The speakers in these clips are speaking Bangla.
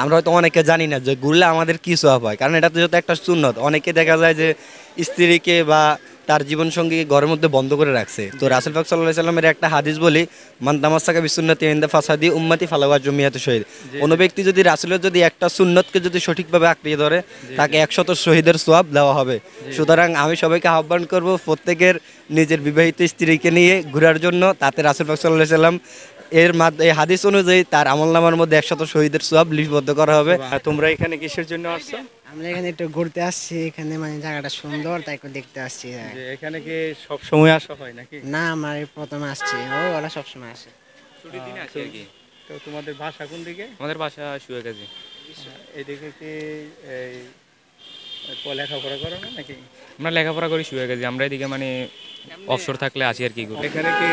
আমরা হয়তো অনেকে জানি না যে ঘুরলে আমাদের কি সওয়াব হয়, কারণ এটা তো যেহেতু একটা সুন্নত। অনেকে দেখা যায় যে স্ত্রীকে বা তার জীবনসঙ্গীকে ঘরের মধ্যে বন্ধ করে রাখছে। তো রাসূল পাক সাল্লাল্লাহু আলাইহি সাল্লামের একটা হাদিস বলি, মান তামাসসাকা বিসুন্নতি ইনদা ফাসাদি উম্মতি ফালাহু আজরু মিয়াতু শহীদ। কোনো ব্যক্তি যদি রাসূলের যদি একটা সুন্নতকে যদি সঠিকভাবে আঁকড়িয়ে ধরে, তাকে 100 শহীদের সওয়াব দেওয়া হবে। সুতরাং আমি সবাইকে আহ্বান করব প্রত্যেকের নিজের বিবাহিত স্ত্রীকে নিয়ে ঘোরার জন্য, তাতে রাসূল পাক সাল্লাল্লাহু আলাইহি সাল্লাম এই হাদিস অনুযায়ী তার আমলনামার মধ্যে 100 শহীদের সওয়াব লিপিবদ্ধ করা হবে। তোমরা এখানে কিসের জন্য আসছো? আমরা এখানে একটু ঘুরতে আসছি, এখানে মানে জায়গাটা সুন্দর তাই একটু দেখতে আসছি। যে এখানে কি সব সময় আসা হয় নাকি? না, আমার এই প্রথমে আসছি, ওরা সবসময় আসে। ছুটির দিনে আসি আর কি। তো তোমাদের বাসা কোন দিকে? আমাদের বাসা সুয়েগাজী। এইদিকে কি এই লেখাপড়া করো না নাকি? আমরা লেখাপড়া করি সুয়েগাজী। আমরা এদিকে মানে অবসর থাকলে আসি আর কি ঘুরতে। এখানে কি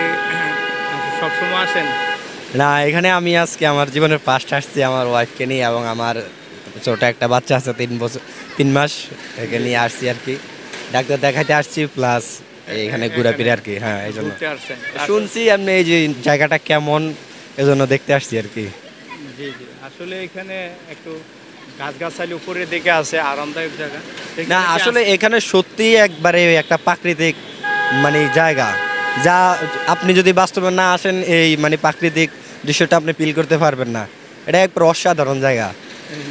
সব সময় আসেন? না, এখানে আমি আজকে আমার জীবনের ফার্স্ট আসছি আমার ওয়াইফকে নিয়ে, এবং আমার ছোট একটা বাচ্চা আছে 3 মাস, একে নিয়ে আসছি আর কি। ডাক্তার দেখাইতে আসছি, প্লাস এখানে ঘোরাফিরে আর কি। হ্যাঁ, এই জন্য ঘুরতে আসছেন। শুনছি আপনি এই যে জায়গাটা কেমন, এজন্য দেখতে আসছি আর কি। জি জি, আসলে এখানে একটু গাছগাছালি উপরের দিকে আছে, আরামদায়ক জায়গা। না, আসলে এখানে সত্যি একবারে একটা প্রাকৃতিক মানে জায়গা, যা আপনি যদি বাস্তবে না আসেন এই মানে প্রাকৃতিক দৃশ্যটা আপনি ফিল করতে পারবেন না। এটা এক অসাধারণ জায়গা।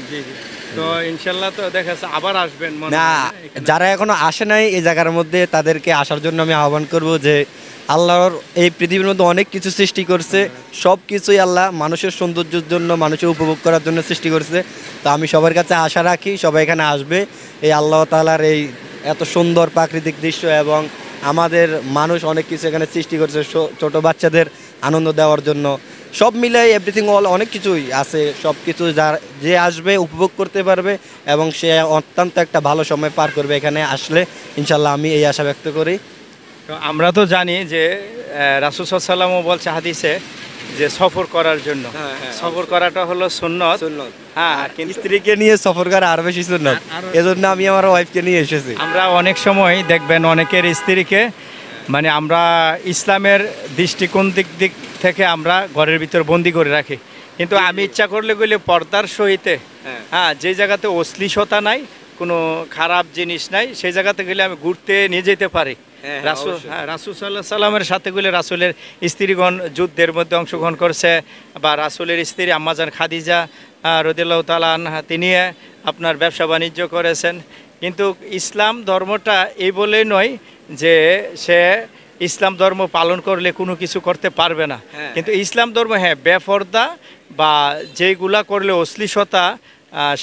জি জি, তো ইনশাল্লাহ তো দেখা যাচ্ছে আবার আসবেন মনে না, হয় না এখানে? যারা এখনো আসে নাই এই জায়গার মধ্যে, তাদেরকে আসার জন্য আমি আহ্বান করব যে আল্লাহর এই পৃথিবীর মধ্যে অনেক কিছু সৃষ্টি করছে, সব কিছুই আল্লাহ মানুষের সৌন্দর্যের জন্য, মানুষের উপভোগ করার জন্য সৃষ্টি করছে। তো আমি সবার কাছে আশা রাখি সবাই এখানে আসবে, এই আল্লাহ তাআলার এই এত সুন্দর প্রাকৃতিক দৃশ্য, এবং আমাদের মানুষ অনেক কিছু এখানে সৃষ্টি করছে ছোট বাচ্চাদের আনন্দ দেওয়ার জন্য। সব মিলে এভরিথিং অনেক কিছুই আছে, সব কিছু যার যে আসবে উপভোগ করতে পারবে, এবং সে অত্যন্ত একটা ভালো সময় পার করবে এখানে আসলে, ইনশাল্লাহ আমি এই আশা ব্যক্ত করি। তো আমরা তো জানি যে রাসূল সাল্লাল্লাহু আলাইহি ওয়াসাল্লামও বলছে হাদিসে যে সফর করার জন্য। সফর করাটা হলো সুন্নত। হ্যাঁ, কিন্তু স্ত্রীকে নিয়ে সফর করা আরো বেশি সুন্নত, এজন্য আমি আমার ওয়াইফকে নিয়ে এসেছি। আমরা অনেক সময় দেখবেন অনেকের স্ত্রীকে মানে আমরা ইসলামের দৃষ্টিকোণ দিক থেকে আমরা ঘরের ভিতর বন্দি করে রাখি, কিন্তু আমি ইচ্ছা করলে গেলে পর্দার সহিতে, হ্যাঁ, যে জায়গাতে অশ্লীলতা নাই, কোনো খারাপ জিনিস নাই, সেই জায়গাতে গেলে আমি ঘুরতে নিয়ে যেতে পারি। রাসূল সাল্লাল্লাহু আলাইহি সাল্লামের সাথে গেলে রাসূলের স্ত্রীগণ যুদ্ধের মধ্যে অংশগ্রহণ করছে, বা রাসূলের স্ত্রী আম্মাজান খাদিজা রাদিয়াল্লাহু তাআলা আনহা, তিনি আপনার ব্যবসা বাণিজ্য করেছেন। কিন্তু ইসলাম ধর্মটা এই বলেই নয় যে সে ইসলাম ধর্ম পালন করলে কোনো কিছু করতে পারবে না, কিন্তু ইসলাম ধর্ম হ্যাঁ বেপরদা বা যেগুলা করলে অশ্লীলতা,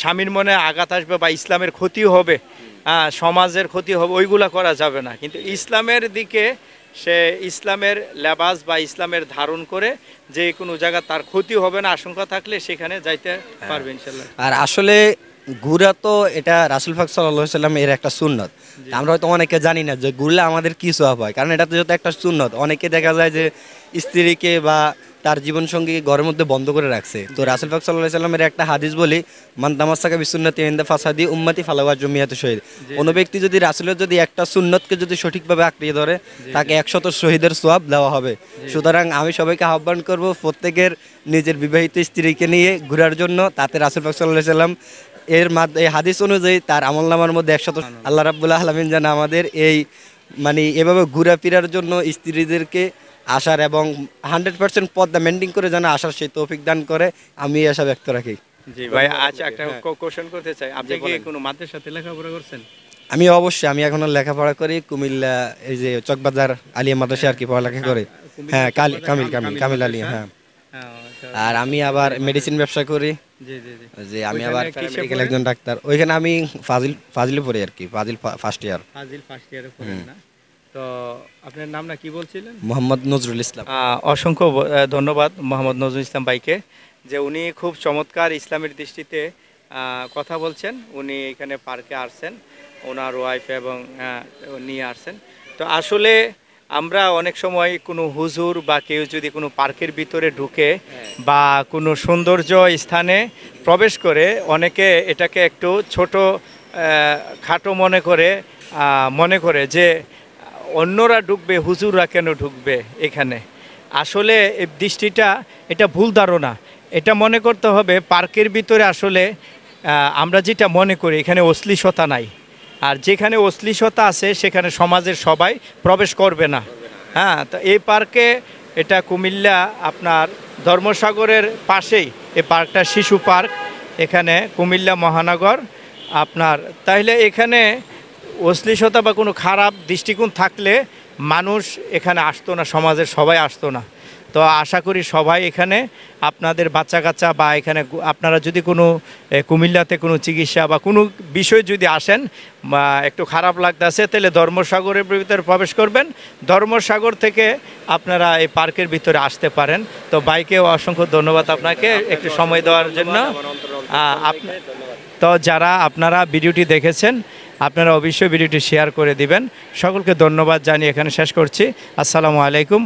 স্বামীর মনে আঘাত আসবে বা ইসলামের ক্ষতি হবে, সমাজের ক্ষতি হবে, ওইগুলা করা যাবে না। কিন্তু ইসলামের দিকে সে ইসলামের লেবাস বা ইসলামের ধারণ করে যে কোনো জায়গা তার ক্ষতি হবে না আশঙ্কা থাকলে সেখানে যাইতে পারবে ইনশাল্লাহ। আর আসলে ঘুরা তো এটা রাসূল পাক সাল্লাল্লাহু আলাইহি ওয়াসাল্লাম এর একটা সুন্নত। আমরা হয়তো অনেকে জানি না যে ঘুরলে আমাদের কি সওয়াব হয়, কারণ এটা তো যেহেতু একটা সুন্নত। অনেকে দেখা যায় যে স্ত্রীকে বা তার জীবনসঙ্গীকে ঘরের মধ্যে বন্ধ করে রাখছে। তো রাসূল পাক সাল্লাল্লাহু আলাইহি ওয়াসাল্লামের একটা হাদিস বলি, মান তামাসসাকা বিসুন্নতি ইনদা ফাসাদি উম্মতি ফালাহু আজরু মিয়াতু শহীদ। কোনো ব্যক্তি যদি রাসূলের যদি একটা সুন্নতকে যদি সঠিকভাবে আঁকড়িয়ে ধরে, তাকে 100 শহীদের সওয়াব দেওয়া হবে। সুতরাং আমি সবাইকে আহ্বান করব প্রত্যেকের নিজের বিবাহিত স্ত্রীকে নিয়ে ঘোরার জন্য, তাতে রাসূল পাক সাল্লাল্লাহু আলাইহি ওয়াসাল্লাম এই হাদিস অনুযায়ী তার আমলনামার মধ্যে 100। আল্লাহ রাব্বুল আলামিন যেন আমাদের এই মানে এভাবে ঘোরাফেরার জন্য স্ত্রীদেরকে আসার এবং 100% পর্দা মেনটেন করে যেন আসার সেই তৌফিক দান করে, আমি এই আশা ব্যক্ত রাখি। জি ভাই, আচ্ছা একটা কোশ্চেন করতে চাই, আপনি কি কোনো মাদ্রাসাতে লেখাপড়া করছেন? আমি অবশ্যই আমি এখনো লেখাপড়া করি কুমিল্লা, এই যে চকবাজার আলিয়া মাদ্রাসা আর কি পড়ালেখা করি। হ্যাঁ, কামিল আলিয়া। হ্যাঁ, আর আমি আবার মেডিসিন ব্যবসা করি। জি জি জি, যে আমি আবার প্যারামেডিক্যাল একজন ডাক্তার। ওইখানে আমি ফাজিলে পড়ি আর কি, ফাজিল ফার্স্ট ইয়ার। ফাজিল ফার্স্ট ইয়ারে পড়েন না? তো আপনার নাম না কি বলছিলেন? মোহাম্মদ নজরুল ইসলাম। অসংখ্য ধন্যবাদ মোহাম্মদ নজরুল ইসলাম ভাইকে, যে উনি খুব চমৎকার ইসলামের দৃষ্টিতে কথা বলছেন। উনি এখানে পার্কে আসছেন, ওনার ওয়াইফ এবং নিয়ে আসছেন। তো আসলে আমরা অনেক সময় কোনো হুজুর বা কেউ যদি কোনো পার্কের ভিতরে ঢুকে বা কোনো সৌন্দর্য স্থানে প্রবেশ করে, অনেকে এটাকে একটু ছোট খাটো মনে করে যে অন্যরা ঢুকবে, হুজুররা কেন ঢুকবে এখানে। আসলে এই দৃষ্টিটা এটা ভুল ধারণা। এটা মনে করতে হবে পার্কের ভিতরে আসলে আমরা যেটা মনে করি এখানে অশ্লীলতা নাই, আর যেখানে অশ্লীলতা আছে সেখানে সমাজের সবাই প্রবেশ করবে না। হ্যাঁ, তো এই পার্কে, এটা কুমিল্লা আপনার ধর্মসাগরের পাশেই এই পার্কটা, শিশু পার্ক, এখানে কুমিল্লা মহানগর আপনার। তাইলে এখানে অশ্লীলতা বা কোনো খারাপ দৃষ্টিকোণ থাকলে মানুষ এখানে আসতো না, সমাজের সবাই আসতো না। তো আশা করি সবাই এখানে আপনাদের বাচ্চা কাচ্চা বা এখানে আপনারা যদি কোনো কুমিল্লাতে কোনো চিকিৎসা বা কোনো বিষয় যদি আসেন বা একটু খারাপ লাগতেছে, তাহলে ধর্মসাগরের ভিতরে প্রবেশ করবেন। ধর্মসাগর থেকে আপনারা এই পার্কের ভিতরে আসতে পারেন। তো বাইকেও অসংখ্য ধন্যবাদ আপনাকে একটু সময় দেওয়ার জন্য। তো যারা আপনারা ভিডিওটি দেখেছেন, আপনারা অবশ্যই ভিডিওটি শেয়ার করে দিবেন। সকলকে ধন্যবাদ জানিয়ে এখানে শেষ করছি। আসসালামু আলাইকুম।